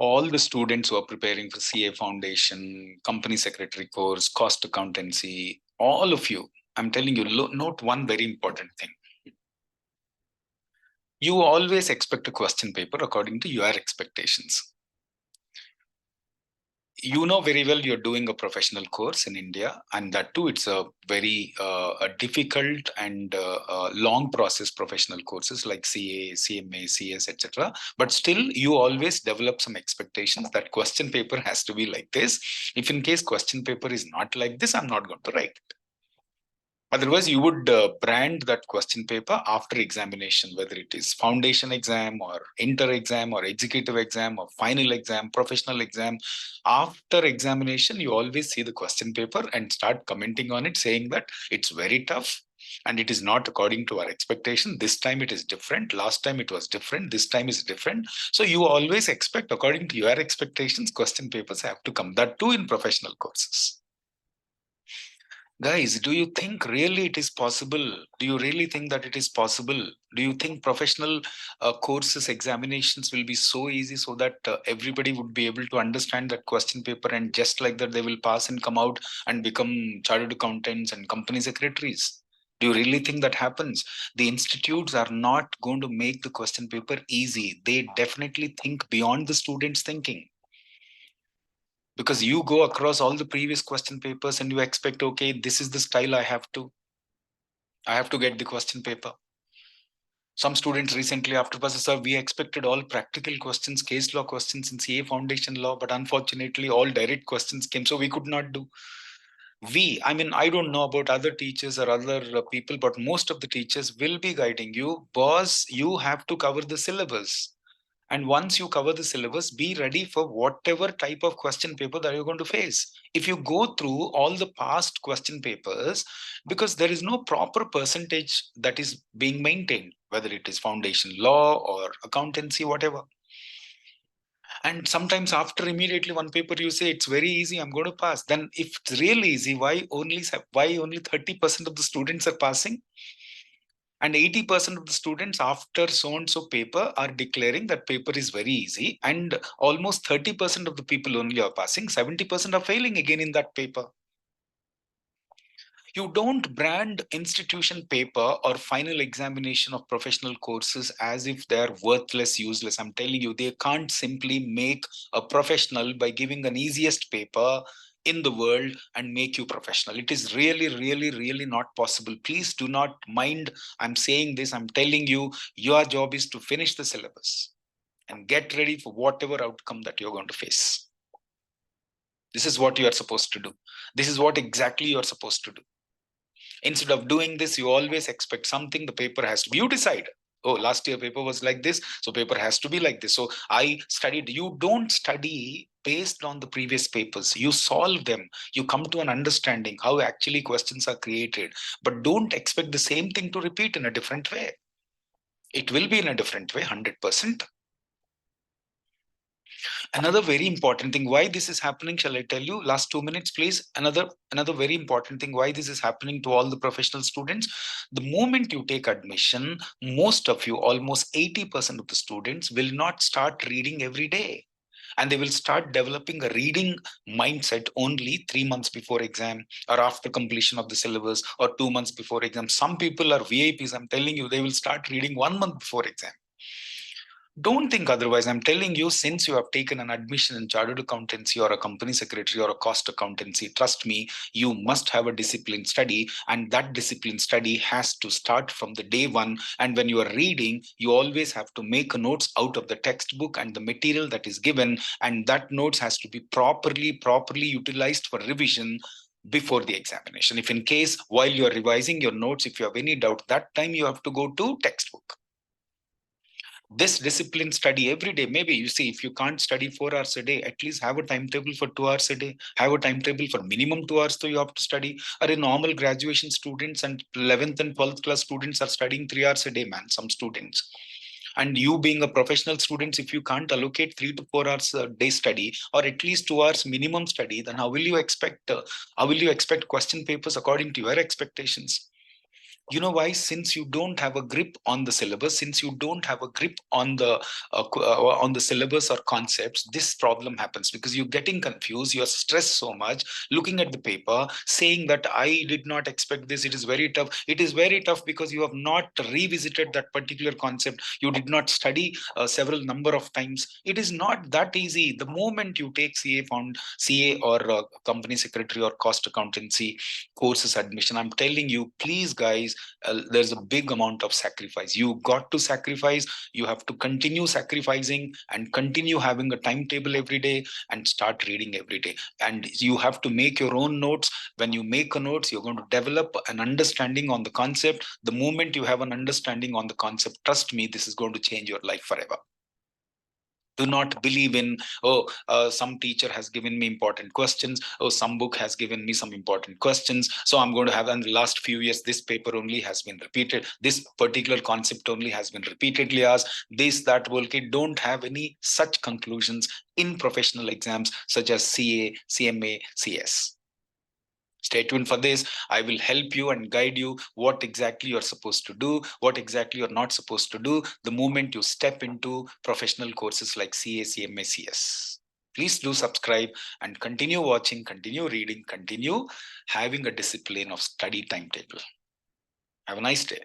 all the students who are preparing for CA Foundation, Company Secretary course, Cost Accountancy, all of you, I'm telling you, note one very important thing. You always expect a question paper according to your expectations. You know very well you're doing a professional course in India, and that too, it's a very a difficult and long process professional courses like CA, CMA, CS, etc. But still, you always develop some expectations that question paper has to be like this. If in case question paper is not like this, I'm not going to write it. Otherwise, you would brand that question paper after examination, whether it is foundation exam or inter exam or executive exam or final exam, professional exam. After examination, you always see the question paper and start commenting on it, saying that it's very tough and it is not according to our expectation. This time it is different. Last time it was different. This time is different. So you always expect, according to your expectations, question papers have to come. That too in professional courses. Guys, do you think really it is possible? Do you really think that it is possible? Do you think professional courses examinations will be so easy so that everybody would be able to understand that question paper and just like that they will pass and come out and become chartered accountants and company secretaries? Do you really think that happens? The institutes are not going to make the question paper easy. They definitely think beyond the students' thinking. Because you go across all the previous question papers and you expect, okay, this is the style I have to get the question paper. Some students recently after Professor, we expected all practical questions, case law questions in CA Foundation law, but unfortunately all direct questions came, so we could not do. I don't know about other teachers or other people, but most of the teachers will be guiding you. Boss, you have to cover the syllabus. And once you cover the syllabus, be ready for whatever type of question paper that you're going to face. If you go through all the past question papers, because there is no proper percentage that is being maintained, whether it is foundation law or accountancy, whatever. And sometimes after immediately one paper you say it's very easy, I'm going to pass. Then if it's really easy, why only 30% of the students are passing? And 80% of the students after so-and-so paper are declaring that paper is very easy. And almost 30% of the people only are passing. 70% are failing again in that paper. You don't brand institution paper or final examination of professional courses as if they're worthless, useless. I'm telling you, they can't simply make a professional by giving an easiest paper in the world and make you professional. It is really, really, really not possible. Please do not mind. I'm saying this, I'm telling you, your job is to finish the syllabus and get ready for whatever outcome that you're going to face. This is what you are supposed to do. This is what exactly you're supposed to do. Instead of doing this, you always expect something. The paper has to be, you decide, oh, last year paper was like this, so paper has to be like this. So I studied. You don't study based on the previous papers. You solve them. You come to an understanding how actually questions are created. But don't expect the same thing to repeat in a different way. It will be in a different way, 100%. Another very important thing why this is happening, shall I tell you? Last 2 minutes, please. Another very important thing why this is happening to all the professional students. The moment you take admission, most of you, almost 80% of the students will not start reading every day. And they will start developing a reading mindset only 3 months before exam or after completion of the syllabus or 2 months before exam. Some people are VIPs. I'm telling you, they will start reading 1 month before exam. Don't think otherwise. I'm telling you, since you have taken an admission in chartered accountancy or a company secretary or a cost accountancy, trust me, you must have a disciplined study, and that disciplined study has to start from the day one. And when you are reading, you always have to make notes out of the textbook and the material that is given, and that notes has to be properly utilized for revision before the examination. If in case while you are revising your notes, if you have any doubt, that time you have to go to textbook. This discipline study every day. Maybe you see, if you can't study 4 hours a day, at least have a timetable for 2 hours a day. Have a timetable for minimum 2 hours so you have to study. Or in normal graduation students and 11th and 12th class students are studying 3 hours a day, man, some students. And you being a professional student, if you can't allocate 3 to 4 hours a day study or at least 2 hours minimum study, then how will you expect question papers according to your expectations? You know why? Since you don't have a grip on the syllabus, since you don't have a grip on the syllabus or concepts, this problem happens because you're getting confused, you're stressed so much, looking at the paper, saying that I did not expect this, it is very tough. It is very tough because you have not revisited that particular concept. You did not study several number of times. It is not that easy. The moment you take CA or company secretary or cost accountancy courses admission, I'm telling you, please guys, there's a big amount of sacrifice. You got to sacrifice. You have to continue sacrificing and continue having a timetable every day and start reading every day. And you have to make your own notes. When you make a notes, you're going to develop an understanding on the concept. The moment you have an understanding on the concept, trust me, this is going to change your life forever. Do not believe in, some teacher has given me important questions, some book has given me some important questions, so I'm going to have, in the last few years this paper only has been repeated, this particular concept only has been repeatedly asked, this that will don't have any such conclusions in professional exams such as CA, CMA, CS. Stay tuned for this. I will help you and guide you what exactly you're supposed to do, what exactly you're not supposed to do the moment you step into professional courses like CA, CMA, CS. Please do subscribe and continue watching, continue reading, continue having a discipline of study timetable. Have a nice day.